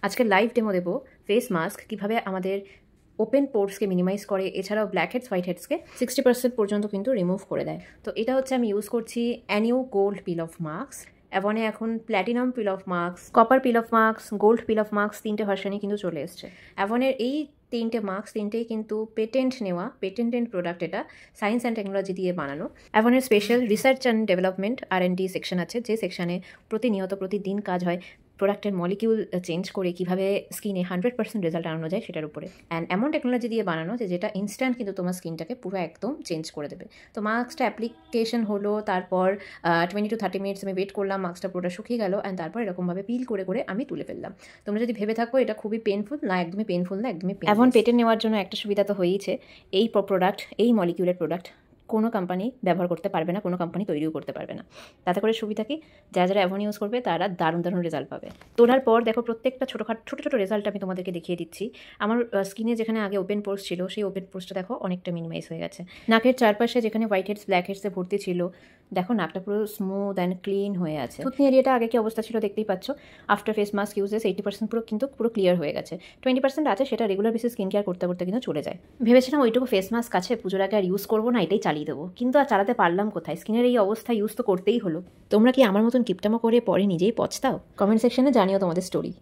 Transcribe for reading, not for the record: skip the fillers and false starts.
আজকে live demo দেবো face mask কীভাবে আমাদের ওপেন পোর্সকে মিনিমাইজ করে, এছাড়াও ব্ল্যাক হেডস হোয়াইট হেডসকে 60% পর্যন্ত কিন্তু রিমুভ করে দেয়। তো এটা হচ্ছে আমি ইউজ করছি অ্যানিউ গোল্ড পিল অফ মাস্ক। অ্যাভনে এখন platinum pin of mask, copper pin of mask, gold pin of mask 3টে ভার্সনই কিন্তু চলে এসছে। অ্যাভনের এই 3টে মাস্ক 3টেই কিন্তু পেটেন্ট নেওয়া, পেটেন্টেড প্রোডাক্ট। এটা সায়েন্স অ্যান্ড টেকনোলজি দিয়ে বানানো। অ্যাভনের special research and development R&D section আছে, যে সেকশনে প্রতিনিয়ত প্রতিদিন কাজ হয় প্রোডাক্টের মলিকিউল চেঞ্জ করে কীভাবে স্কিনে 100% রেজাল্ট আনানো যায় সেটার উপরে। অ্যান্ড এমন টেকনোলজি দিয়ে বানানো যেটা ইনস্ট্যান্ট কিন্তু তোমার স্কিনটাকে পুরো একদম চেঞ্জ করে দেবে। তো মাস্কটা অ্যাপ্লিকেশন হলো, তারপর 20 to 30 মিনিটস আমি ওয়েট করলাম, মাস্কটা পুরোটা শুকিয়ে গেল, অ্যান্ড তারপর এরকমভাবে পিল করে করে আমি তুলে ফেললাম। তোমরা যদি ভেবে থাকো এটা খুবই পেনফুল, না একদমই পেনফুল না, একদমই এমন পেটেন্ট নেওয়ার জন্য একটা সুবিধা তো হয়েইছে, এই প্রোডাক্ট, এই মলিকিউলের প্রোডাক্ট কোনো কোম্পানি ব্যবহার করতে পারবে না, কোনো কোম্পানি তৈরিও করতে পারবে না। তাতে করে সুবিধা কি, যারা অ্যাভন ইউজ করবে তারা দারুণ দারুণ রেজাল্ট পাবে। তোলার পর দেখো প্রত্যেকটা ছোটো রেজাল্ট আমি তোমাদেরকে দেখিয়ে দিচ্ছি। আমার স্কিনে যেখানে আগে ওপেন পোর্স ছিল, সেই ওপেন পোর্সটা দেখো অনেকটা মিনিমাইজ হয়ে গেছে। নাকের চারপাশে যেখানে হোয়াইট হেডস ব্ল্যাক হেডসে ভর্তি ছিল, দেখো নাকটা পুরো স্মুথ অ্যান্ড ক্লিন হয়ে আছে। থুতনি এরিয়াটা আগে কি অবস্থা ছিল দেখতেই পাচ্ছ। আফটার ফেস মাস্ক ইউজেস 80% পুরো ক্লিয়ার হয়ে গেছে। 20% আছে, সেটা রেগুলার বেসিস স্কিন কেয়ার করতে করতে কিন্তু চলে যায়। ভেবেছিলাম ওইটুকু ফেস মাস্ক আছে, পুজোর আগে আর ইউজ করবো না, এটাই চালিয়ে দেবো, কিন্তু আর চালাতে পারলাম কোথায়, স্কিনের এই অবস্থা, ইউজ তো করতেই হলো। তোমরা কি আমার মতন কিপটামো করে পরে নিজেই পছতাও? কমেন্ট সেকশনে জানিও তোমাদের স্টোরি।